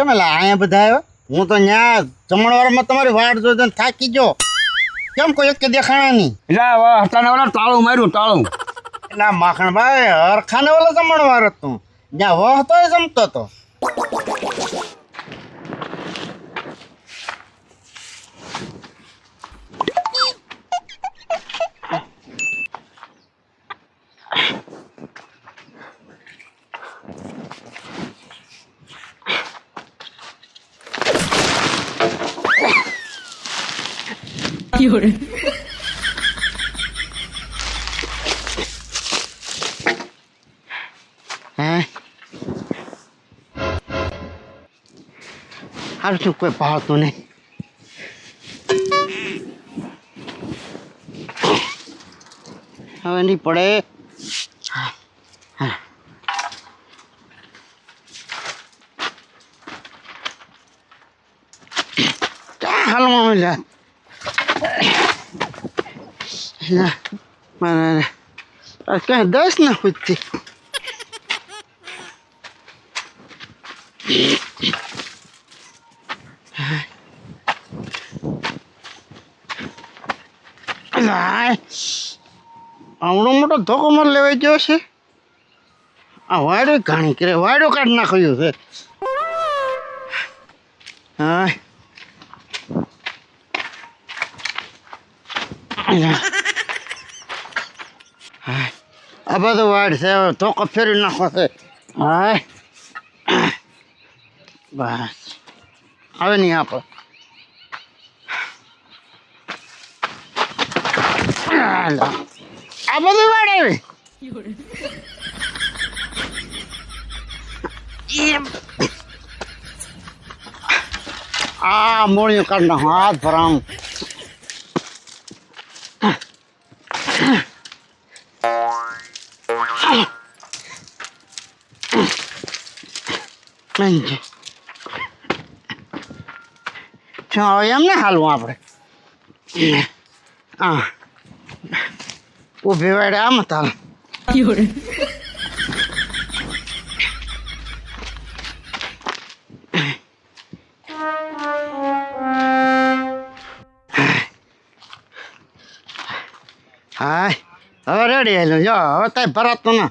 કેમ એલા અહીંયા બધા આવ્યા? હું તો ન્યા જમણવારમાં તમારી વાટ જોઈને થાકી ગયો. કેમ કોઈ એક દેખાણા નહીં? એટલે હટાને ઓલા તાળું માર્યું તાળું. એટલે માખણભાઈ હરખાને ઓલો જમણવાર હતું, જ્યાં વહ હતો એ જમતો હતો. હારું શું કોઈ ભાવતું નહીં. હવે નહીં પડે. ક્યાં હાલમાં મળ્યા? ક્યાં 10 ના ખુદથી. આવડો મોટો ધોકો માર લેવાઈ ગયો છે. આ વાયડો ઘાણી કરે, વાયડો કાઢ નાખ્યો છે. હા આ બધું વાડ છે, ધોકો ફેરવી નાખો છે. હા બસ હવે નહીં આપો. આ બધું વાડ આવી. આ મોળિયું કાઢ નાખો, હાથ ભરાવું. એમ ને હાલવું આપણે. હા ઊભી વાડે આમ તાલ. હા હવે રેડી આવેલું જો. હવે તાઈ ભરાતું ના.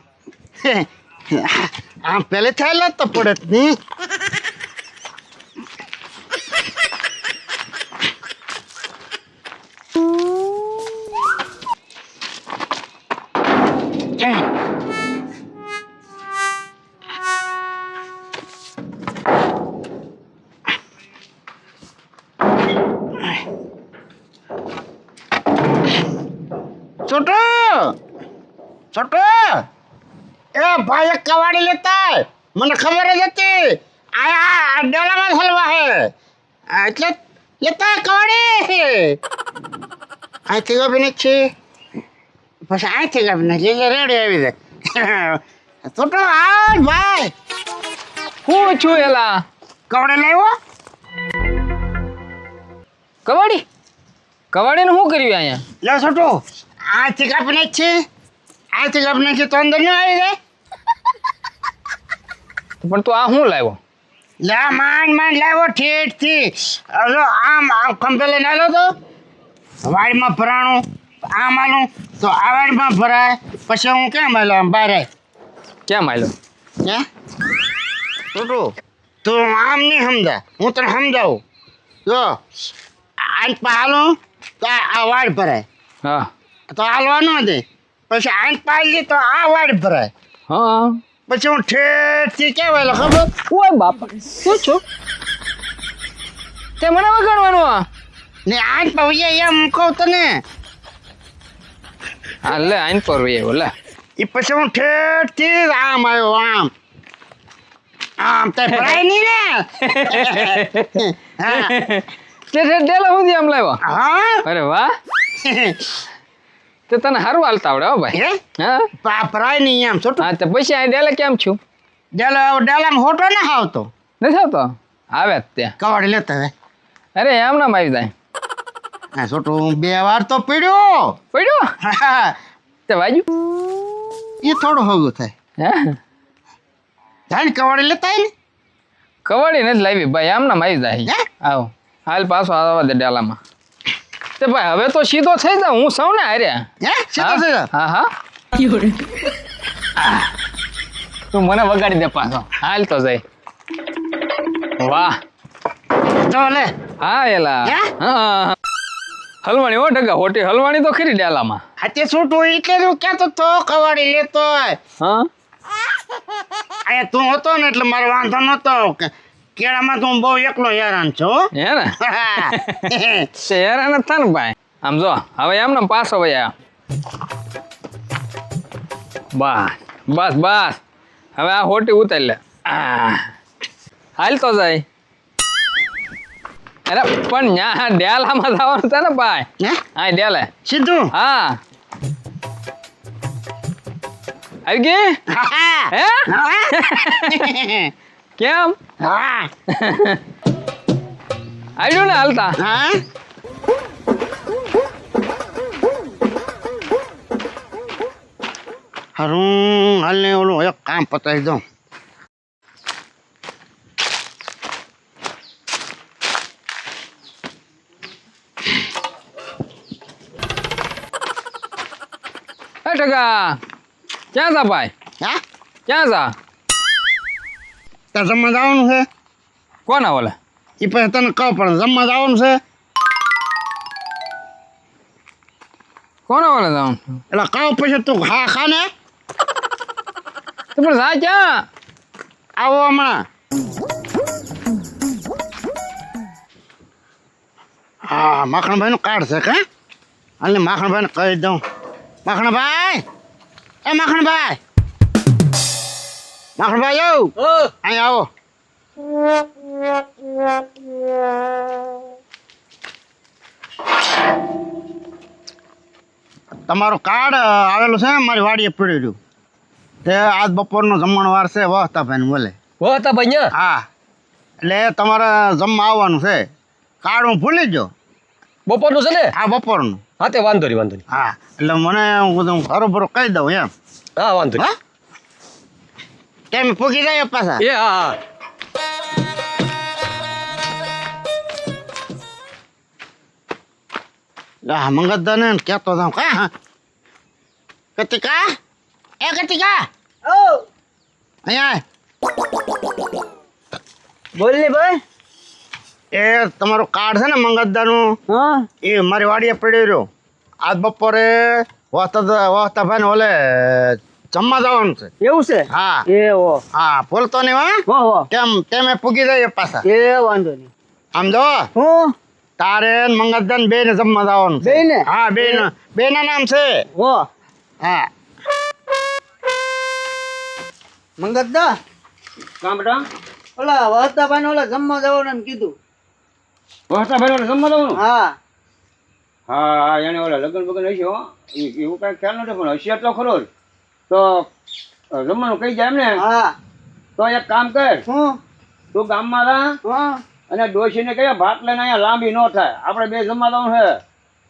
આમ પેલે થયેલા તો પડે જ નહીં. छोटू छोटू ए भाई कवाड़ी लेता है, મને ખબર જ હતી. આ ડોલામાં હલવા હે એટલે લેતા કવાડી. આથી ગબને છે પછી આથી ગબને એટલે રેડી આવી જાય. છોટો આવ ભાઈ. હું છું એલા કવાડી લાવ્યો? કવાડી કવાડીને શું કર્યું અહીંયા? લે છોટો આથી ગબને છે, આથી ગબને છે તો અંદર ન આવી જાય. પણ તું આ શું લાવ્યો? લે માંડ માંડ લાવ્યો ઠેઠ થી. હલો આમ ખંભે લઈને આવ્યો તો વાડીમાં ભરાણું, આમ આલું તો આ વાડીમાં ભરાય. પછી હું કેમ આવ્યો આમ બહાર? કેમ આવ્યો? હે છોટું તું આમ નહીં સમજા, હું તને સમજાવું. જો આજ હાલું તો આ વાડ ભરાય, હા તો હાલવા ન દે. પછી આજ પાડી તો આ વાડ ભરાય. હા પછી હું ઠેઠથી કહેવાય ખબર? ઓય બાપા શું છું તે મને વગાડવાનું? આ ને આજ પાવીએ એમ કહું તને. હા લે આઈન પર એવો લે. એ પછી હું ઠેઠથી આમ આવ્યો, આમ આમ તે ભરાય નહીં ને. હા તે ડેલા સુધી આમ લાવ્યો? હા અરે વાહ, તે તને સારું હાલતા આવડે હો ભાઈ. હે હા ભરાય નહીં એમ છોટું. હા તો પછી આ ડેલા કેમ છું? ડેલામાં હોટો ના આવતો. નથી આવતો? આવે જ ત્યાં કવાડી લેતા હવે. અરે એમ નામ આવી જાય. હા છોટું 2 વાર તો પીડ્યો. પડ્યો હા તે વાજુ એ થોડું હોગું થાય. હે જાય ને કવાડી લેતા ને. કવાડી નથી લાવી ભાઈ, આમ નામ આવી જાય. હે? આવો હાલ પાછો આવવા દે ડેલામાં. તે ભાઈ હવે તો સીધો થઈ જા, હું સૌ ને હાર્યા. હે સીધો થઈ જા. હા હા તું મને વગાડી દે પાછો. હાલ તો જાય. વાહ તો લે હા એલા. હે? હા હલવાણી હો ઢગા, હોટી હલવાણી તો ખરી ડેલામાં. હાથે છૂટું એટલે તું ક્યાં તો કવાડી લેતો હોય. હા અહીંયા તું હતો ને એટલે મારો વાંધો નતો. કેળામાં તું બહુ એકલો હેરાન છો. હે ને હેરાન જ થાય ને ભાઈ. આમ જો હવે એમને પાછો વયા. બસ બસ બસ હવે આ હોટી ઉતારી લે. હાલ તો જાય. અરે પણ ન્યા ડેલામાં જવાનું છે ને ભાઈ. હે હા ડેલે સીધું. હા આવી ગઈ. હે કેમ હા આવ્યું ને હાલતા. હા હારું હાલ ને ઓલું એક કામ પતાવી દઉં. એ ટકા ક્યાં જા ભાઈ, હા ક્યાં જા? તાર જમવા જવાનું છે. કોના ઓલે? એ પછી તને કહું પણ જમવા જવાનું છે. કોના ઓલે જાઉં? એટલે કહું પછી તું ખા ખા ને. તો પણ જા ક્યાં? આવો હમણાં. હા માખણભાઈ નું કાર્ડ છે કે હાલ ને માખણભાઈને કહી દઉં. માખણભાઈ એ માખણભાઈ માખણભાઈ આવો અહીં આવો. તમારું કાર્ડ આવેલું છે ને મારી વાડીએ પડ્યું રહ્યું. તે આજ બપોરનો જમણવાર છે વહતાભાઈ બોલે. હતા ભાઈ ન્યા? હા એટલે તમારે જમવા આવવાનું છે. કાર્ડ હું ભૂલી ગયો. બપોરનું છે ને? હા બપોરનું. હા તે વાંધો નહીં વાંધો નહીં. હા એટલે મને હું બધું બરોબર કહી દઉં એમ. હા વાંધો નહીં. હા કેમ પૂગી જાય પાછા. એ હા હા હા મંગતદાને કહેતો જાઉં કા. હા કતિકા એ કતિકા અહીંયા બોલ ને ભાઈ. એ તમારું કાર્ડ છે ને મંગતદાનું હા એ મારી વાડીએ પડ્યું રહ્યું. આજ બપોરે વહતાભાઈ ને ઓલે જમવા જવાનું છે. એવું છે? હા એ હો હા બોલતો નહીં હા. હો કેમ તેમે પૂગી જાય પાછા. એ વાંધો નહીં. આમ જો હું તારે ને મંગતદાન બે ને જમવા જવાનું છે. બેયને? હા બે ના નામ છે. હો હા મંગતદા કામ બેટા ઓલા વહતાભાઈ ઓલા જમવા જવાનું એમ કીધું. વહતા ભાઈ જમવા દઉં. હા હા એને ઓલા લગ્ન બગન હશે હો. એવું કાંઈ ખ્યાલ નથી પણ હશિયાર તો ખરો જ. તો જમવાનું કહી જાય એમ ને. હા તો એક કામ કર, હું તું ગામમાં રા હા અને ડોશીને કહે ભાત લઈને અહીંયા લાંબી ન થાય, આપણે બે જમવા દઉં છે.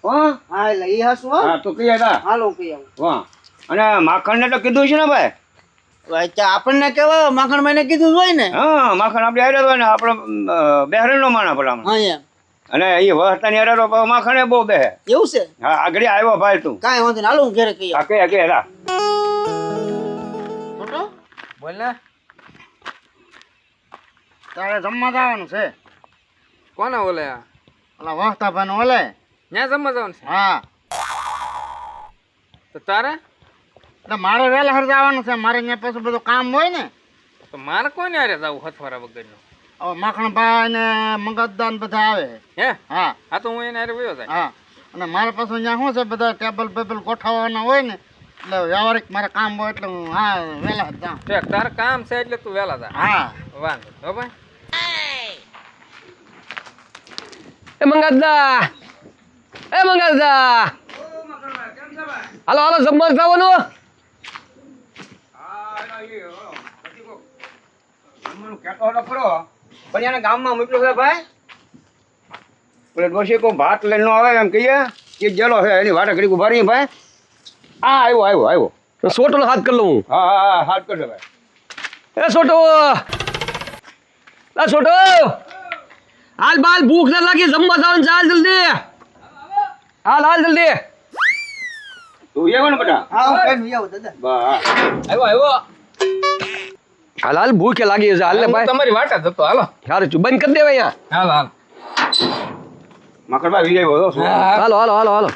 હો હા એટલે ઈ હસું હો. હા તું કહીએ તા. હાલો કઈ આવું. વાહ અને માખણને તો કીધું છે ને ભાઈ. આપણને કેવા માખણભાઈ ને કીધું હોય ને. હા માખણ આપણે આવ્યો હોય ને આપણે બેહરેનો માણા ભલામણ. હા એમ અને એ વહતાની અરે માખણે બહુ બેહે. એવું છે? હા આગળ આવ્યો ભાઈ તું. કાંઈ વાંધો નહીં હાલો હું ઘરે કહી હા કે રા. છોટો બોલ ને. તારે જમવા જવાનું છે. કોના ઓલે? ઓલા વહતાભાઈ ને ઓલે. ત્યાં જમવા જવાનું છે? હા તો તારે એટલે મારે વહેલા હર જવાનું છે. મારે અહીંયા પાછું બધું કામ હોય ને. તો મારે કોને હારે જવું હથવારા વગરનો? હવે માખણભાઈ ને મંગતદાન બધા આવે. હે હા હા તો હું એને હારે વયો જાય. હા અને મારે પાછું અહીંયા શું છે બધા ટેબલ બેબલ ગોઠવવાના હોય ને એટલે વ્યવહારિક મારે કામ હોય એટલે હું હા વહેલા જ જાઉં. ઠીક તારે કામ છે એટલે તું વહેલા જા. હા વાંધો નહીં. હો ભાઈ એ મંગાદા હાલો હાલો જમવા જવાનું. કહેતો હતો ખરો પણ એને ગામમાં મોકલ્યો છે ભાઈ. પેલે ડોશી કોઈ ભાત લઈને ન આવે એમ કહીએ કે જેલો છે એની વાટે ઘડી ઉભા રહી ભાઈ. હા આવ્યો. સોટોનો હાથ કરી લઉં. હા હાથ કરજો ભાઈ. એ સોટો આ છોટો હાલ બાલ ભૂખ ના લાગી જમવા જવાનું ચાલ જલ્દી હાલ જલ્દી તું એવો ને બેટા આવ્યો હાલ ભૂખ લાગી છે હાલ ને હું ભાઈ તમારી વાટ જ હતો હાલો સારું છું બંધ કરી દેવાય અહીંયા હાલો માકડભાઈ વિજય બોલો શું હા. હાલો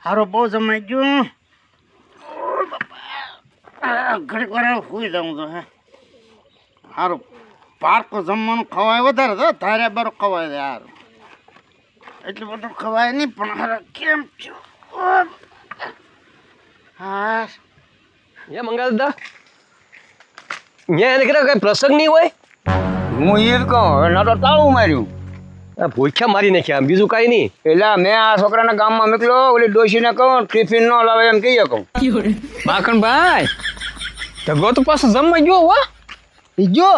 હારો બહુ જમાઈ ગયું ઘડીક વાર સુઈ જાઉં તો હે હારું પાર્કો જમવાનું ખવાય વધારે તો તારે બરો ખવાય છે હારું એટલું બધું ખવાય નહીં પણ હારે કેમ છું હા એ મંગા દાદા એને કઈ પ્રસંગ નહીં હોય હું એ જ કહું ના તો તાળું માર્યું આ ભૂખ્યા મારી નાખ્યા આમ બીજું કાંઈ નહીં એટલે મેં આ છોકરાના ગામમાં મોકલ્યો ઓલી ડોશીને કહું ટિફિન ન લાવે એમ કહીએ કહું માખણભાઈ ઢગો તો પાછો જમવા ગયો હો જો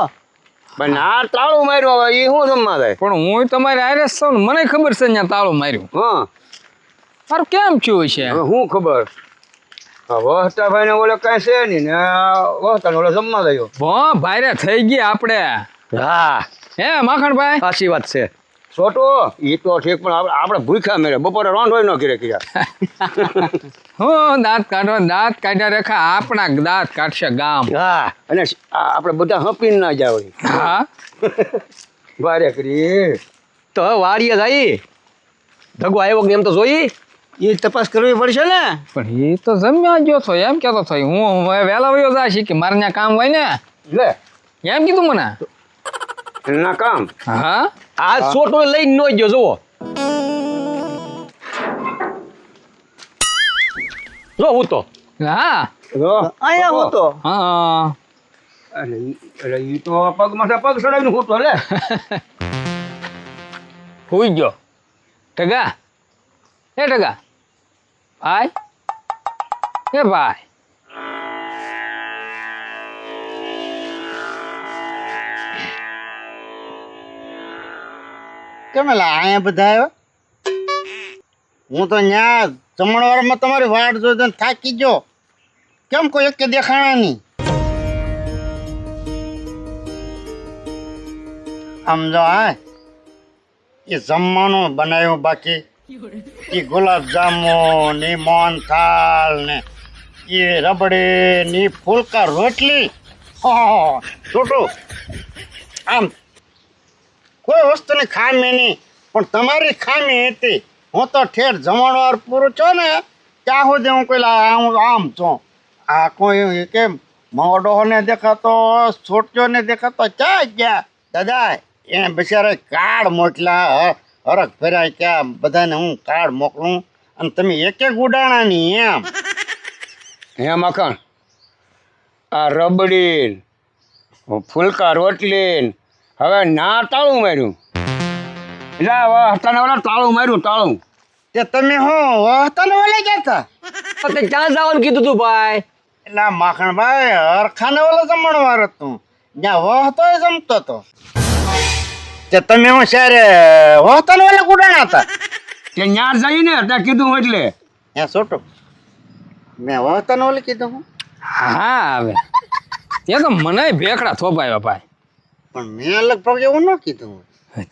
પણ આ તાળું માર્યું હવે એ શું જમવા થાય પણ હું તમારે આરે છું ને મને ખબર છે અહીંયા તાળું માર્યું હા મારું કેમ થયું છે હવે શું ખબર વહતા ભાઈ ને ઓલે કાંઈ છે નહીં ને વહતા ઓલે જમવા ગયો ભો ભાઈરે થઈ ગયા આપણે હા હે માખણભાઈ સાચી વાત છે છોટો એ તો ઠીક પણ આપણે ભૂખ્યા મેરે બપોરે રોંઢોય ન કરે કર્યા હું દાંત કાઢ્યા રેખા આપણા દાંત કાઢશે ગામ હા અને આપણે બધા હપીને ના જાવ હા ભારે કરી તો હવે વાડીએ જાય ધગો આવ્યો કે એમ તો જોઈ એ તપાસ કરવી પડશે ને પણ એ તો જમ્યા ગયો છો એમ કેતો થઈ હું હવે વહેલા વયો જાય છે કે મારે ત્યાં કામ હોય ને લે એમ કીધું મને એના કામ હા આ છોટો લઈને નો ગયો જુઓ જો હું તો હા જો અહીંયા હું તો હા એટલે એ તો પગમાં પગ ચડાવીને હું તો લે હુઈ ગયો ટગા એ ટગા ભાઈ એ ભાઈ કેમ એલા અહીંયા બધા આવ્યા હું તો ન્યા જમણવારમાં તમારી વાટ જોઈ થાકી ગયો કેમ કોઈ એક દેખાણા નહીં આમ જો હા એ જમવાનું બનાવ્યું બાકી એ ગુલાબ જામુન ને મોહનથાળ ને એ રબડી ને ઈ ફુલકા રોટલી છોટું આમ કોઈ વસ્તુની ખામી નહીં પણ તમારી ખામી હતી હું તો ઠેઠ જમણવાર પૂરું છો ને ત્યાં સુધી હું કોઈ હું આમ છું આ કોઈ કે મોડોને દેખાતો છોટ્યોને દેખાતો ક્યાં ગયા દાદા એને બિચારા કાર્ડ મોકલા હરખ ફેરાય ક્યાં બધાને હું કાર્ડ મોકલું અને તમે એક ઉડાણા નહીં એમ હે મખણ આ રબડી ફુલકા રોટલી હવે ના તાળું માર્યું એટલે હતાને ઓલા તાળું માર્યું તાળું તે તમે હું વહતાને ઓલે ગયા હતા તે ક્યાં જવાનું કીધું તું ભાઈ એટલે આ માખણભાઈ હરખાને ઓલો જમણવાર હતું જ્યાં વહતો જમતો હતો તે તમે હું સારે વહતાને ઓલે ઉડાણા હતા તે ન્યા જઈને ત્યાં કીધું એટલે હે છોટું મેં વહતાને ઓલે કીધું હું હા હવે તે તો મને ભેખડા થોપાવ્યા ભાઈ પણ મેં લગભગ એવું ન કીધું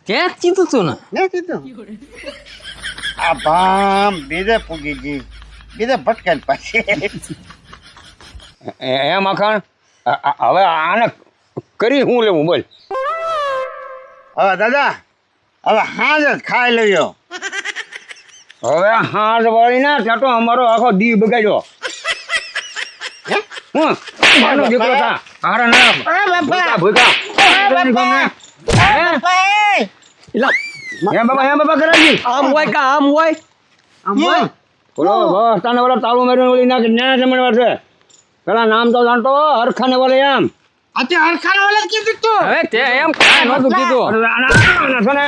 ત્યાં જ કીધું તું ને મેં કીધું આ ભામ બીજે પૂગી ગઈ બીજે ભટકાઈ પાછી હે મખણ હવે આને કરી શું લેવું બોલ હવે દાદા હવે હાજ જ ખાઈ લઈયો હવે હાથ વાળી ના ત્યાં તો અમારો આખો દી બગાડ્યો હું માનો દીકરો થા હારા ના ભૂકા ભૂકા એલા હે બાબા કરાવી આમ હોય કા આમ હોય બોલો બસ તને ઓલા તાળું મારીને ઓલી નાખ ન્યા જમણવાર છે પેલા નામ તો જાણતો હરખાને બોલે એમ અત્યારે હરખાને ઓલે કીધું તું હવે તે એમ કાંઈ નહોતું કીધું છે ને